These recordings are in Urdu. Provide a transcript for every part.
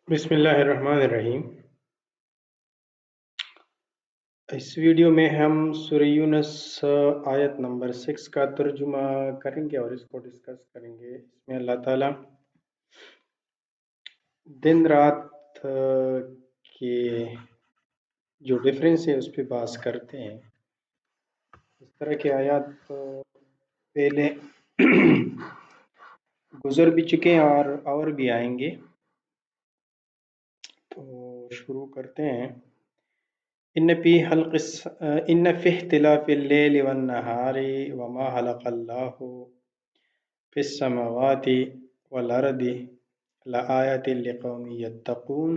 بسم اللہ الرحمن الرحیم۔ اس ویڈیو میں ہم سورہ یونس آیت نمبر 6 کا ترجمہ کریں گے اور اس کو ڈسکس کریں گے۔ اس میں اللہ تعالیٰ دن رات کے جو ڈفرینس ہے اس پہ بات کرتے ہیں۔ اس طرح کے آیات پہلے گزر بھی چکے ہیں اور بھی آئیں گے، تو شروع کرتے ہیں۔ ان فی اختلاف اللیل والنہار وما خلق اللہ فی السماوات والارض لآیات لقوم یتقون۔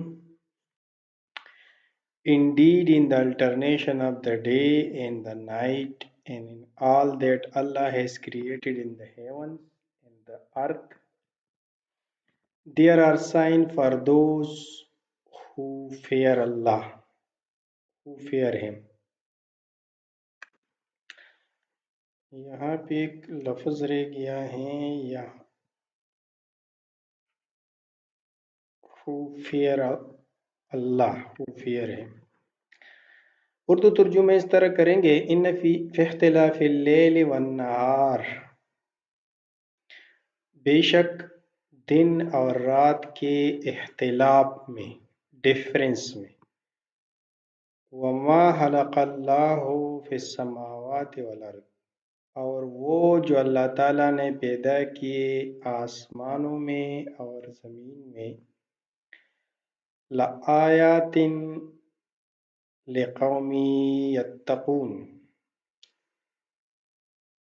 Indeed, in the alternation of the day and the night, and in all that Allah has created in the heavens and the earth, there are signs for those who fear Allah, who fear Him۔ یہاں پہ ایک لفظ رہ گیا ہے، یہاں who fear Allah, who fear Him۔ Urdu ترجمہ اس طرح کریں گے، ان فی اختلاف اللیل والنہار، بے شک دن اور رات کے اختلاف میں، ڈفرنس میں، وما خلق اللہ فی السماوات والارض، اور وہ جو اللہ تعالیٰ نے پیدا کیے آسمانوں میں اور زمین میں، لآیات لقوم یتقون،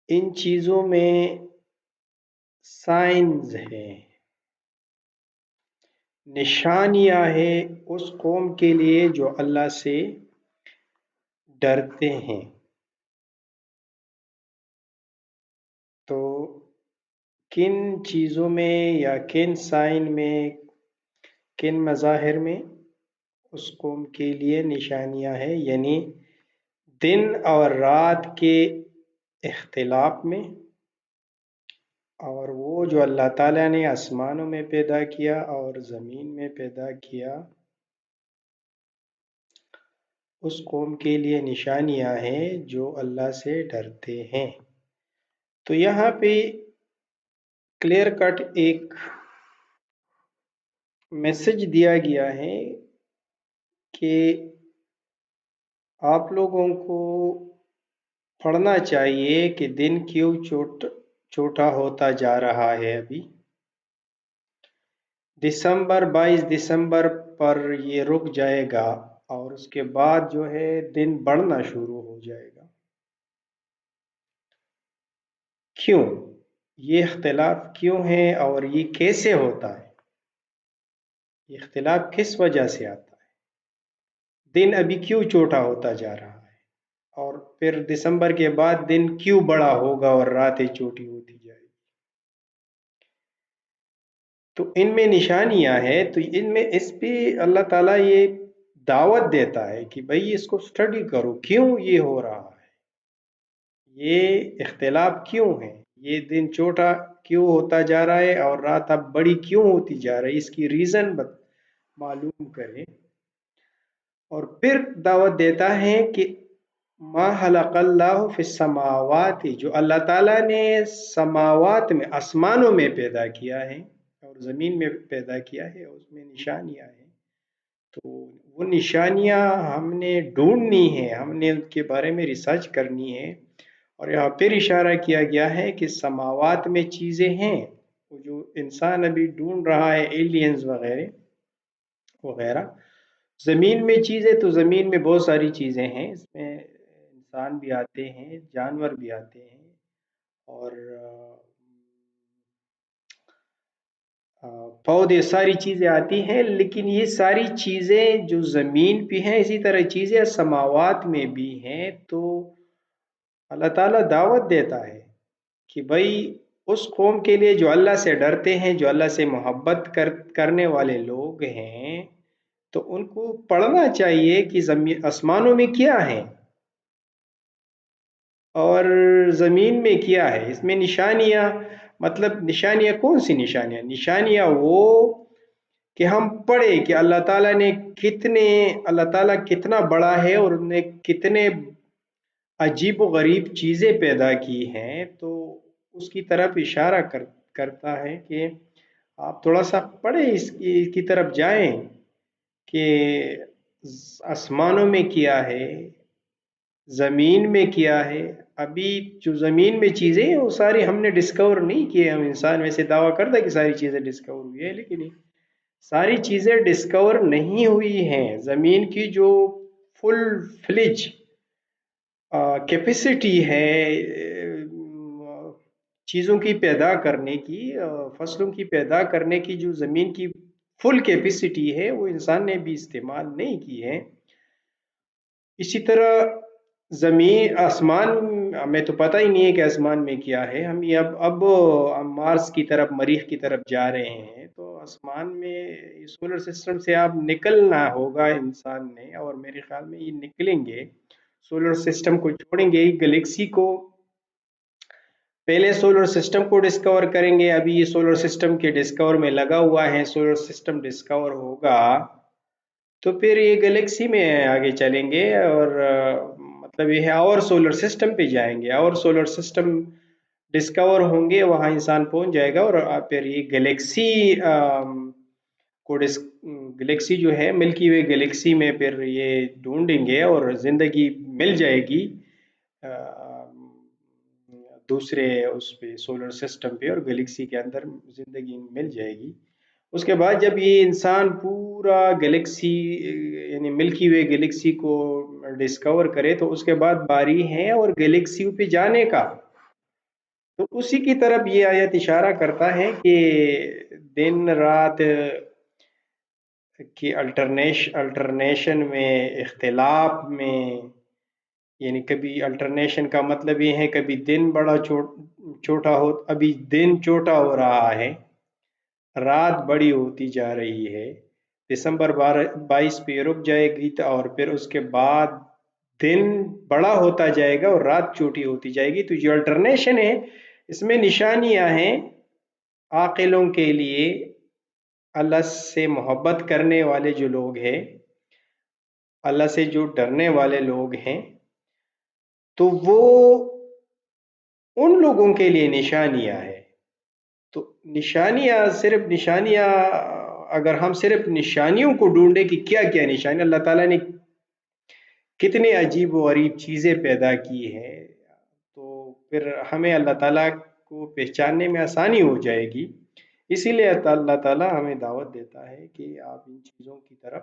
ان چیزوں میں سائنز ہیں، نشانیاں ہیں اس قوم کے لیے جو اللہ سے ڈرتے ہیں۔ تو کن چیزوں میں یا کن سائن میں، کن مظاہر میں اس قوم کے لیے نشانیاں ہیں، یعنی دن اور رات کے اختلاف میں، اور وہ جو اللہ تعالیٰ نے آسمانوں میں پیدا کیا اور زمین میں پیدا کیا، اس قوم کے لیے نشانیاں ہیں جو اللہ سے ڈرتے ہیں۔ تو یہاں پہ کلیئر کٹ ایک میسج دیا گیا ہے کہ آپ لوگوں کو پڑھنا چاہیے کہ دن کیوں چھوٹا ہوتا جا رہا ہے۔ ابھی 22 دسمبر پر یہ رک جائے گا اور اس کے بعد جو ہے دن بڑھنا شروع ہو جائے گا۔ کیوں یہ اختلاف کیوں ہے اور یہ کیسے ہوتا ہے؟ یہ اختلاف کس وجہ سے آتا ہے؟ دن ابھی کیوں چھوٹا ہوتا جا رہا ہے اور پھر دسمبر کے بعد دن کیوں بڑا ہوگا اور راتیں چھوٹی ہوتی جائے گی؟ تو ان میں نشانیاں ہیں، تو ان میں اس پہ اللہ تعالیٰ یہ دعوت دیتا ہے کہ بھئی اس کو سٹڈی کرو، کیوں یہ ہو رہا ہے، یہ اختلاف کیوں ہے، یہ دن چھوٹا کیوں ہوتا جا رہا ہے اور رات اب بڑی کیوں ہوتی جا رہی ہے، اس کی ریزن معلوم کریں۔ اور پھر دعوت دیتا ہے کہ ما خلق اللہ فی السماوات، جو اللہ تعالیٰ نے سماوات میں، آسمانوں میں پیدا کیا ہے اور زمین میں پیدا کیا ہے، اس میں نشانیاں ہیں۔ تو وہ نشانیاں ہم نے ڈھونڈنی ہے، ہم نے ان کے بارے میں ریسرچ کرنی ہے۔ اور یہاں پھر اشارہ کیا گیا ہے کہ سماوات میں چیزیں ہیں، وہ جو انسان ابھی ڈھونڈ رہا ہے، ایلینز وغیرہ وغیرہ۔ زمین میں چیزیں، تو زمین میں بہت ساری چیزیں ہیں، اس میں انسان بھی آتے ہیں، جانور بھی آتے ہیں، اور پودے، ساری چیزیں آتی ہیں۔ لیکن یہ ساری چیزیں جو زمین پہ ہیں، اسی طرح چیزیں سماوات میں بھی ہیں۔ تو اللہ تعالیٰ دعوت دیتا ہے کہ بھئی اس قوم کے لیے جو اللہ سے ڈرتے ہیں، جو اللہ سے محبت کرنے والے لوگ ہیں، تو ان کو پڑھنا چاہیے کہ آسمانوں میں کیا ہے اور زمین میں کیا ہے، اس میں نشانیاں، مطلب نشانیاں کون سی نشانیاں؟ نشانیاں وہ کہ ہم پڑھے کہ اللہ تعالیٰ کتنا بڑا ہے اور انہیں کتنے عجیب و غریب چیزیں پیدا کی ہیں، تو اس کی طرف اشارہ کرتا ہے کہ آپ تھوڑا سا پڑھیں، اس کی طرف جائیں کہ آسمانوں میں کیا ہے، زمین میں کیا ہے۔ ابھی جو زمین میں چیزیں ہیں وہ ساری ہم نے ڈسکور نہیں کیے، ہم انسان ویسے دعویٰ کرتا ہے کہ ساری چیزیں ڈسکور ہوئی ہیں، لیکن ساری چیزیں ڈسکور نہیں ہوئی ہیں۔ زمین کی جو فل فلج کیپیسٹی ہے چیزوں کی پیدا کرنے کی، فصلوں کی پیدا کرنے کی، جو زمین کی فل کیپیسٹی ہے وہ انسان نے بھی استعمال نہیں کی ہے۔ اسی طرح زمین آسمان، ہمیں تو پتہ ہی نہیں ہے کہ آسمان میں کیا ہے، ہم یہ اب ہم مارس کی طرف، مریخ کی طرف جا رہے ہیں، تو آسمان میں سولر سسٹم سے آپ نکلنا ہوگا انسان نے، اور میرے خیال میں یہ نکلیں گے، سولر سسٹم کو چھوڑیں گے، گلیکسی کو پہلے سولر سسٹم کو ڈسکور کریں گے، ابھی یہ سولر سسٹم کے ڈسکور میں لگا ہوا ہے، سولر سسٹم ڈسکور ہوگا تو پھر یہ گلیکسی میں آگے چلیں گے، اور مطلب یہ ہے اور سولر سسٹم پہ جائیں گے، اور سولر سسٹم ڈسکور ہوں گے، وہاں انسان پہنچ جائے گا، اور پھر یہ گلیکسی کو گلیکسی جو ہے ملکی وے گلیکسی میں پھر یہ ڈھونڈیں گے اور زندگی مل جائے گی دوسرے اس پہ سولر سسٹم پہ، اور گلیکسی کے اندر زندگی مل جائے گی۔ اس کے بعد جب یہ انسان پورا گلیکسی یعنی ملکی وے گلیکسی کو ڈسکور کرے تو اس کے بعد باری ہے اور گلیکسیوں پہ جانے کا، تو اسی کی طرف یہ آیت اشارہ کرتا ہے کہ دن رات کی الٹرنیشن میں، اختلاف میں، یعنی کبھی الٹرنیشن کا مطلب یہ ہے کبھی دن بڑا چھوٹا ہو، ابھی دن چھوٹا ہو رہا ہے، رات بڑی ہوتی جا رہی ہے، دسمبر 22 پہ رک جائے گی اور پھر اس کے بعد دن بڑا ہوتا جائے گا اور رات چھوٹی ہوتی جائے گی، تو جو الٹرنیشن ہے اس میں نشانیاں ہیں عاقلوں کے لیے، اللہ سے محبت کرنے والے جو لوگ ہیں، اللہ سے جو ڈرنے والے لوگ ہیں، تو وہ ان لوگوں کے لیے نشانیاں ہیں۔ تو نشانیاں، صرف نشانیاں، اگر ہم صرف نشانیوں کو ڈھونڈیں کہ کیا کیا نشانی اللہ تعالیٰ نے کتنے عجیب و غریب چیزیں پیدا کی ہیں، تو پھر ہمیں اللہ تعالیٰ کو پہچاننے میں آسانی ہو جائے گی۔ اسی لیے اللہ تعالیٰ ہمیں دعوت دیتا ہے کہ آپ ان چیزوں کی طرف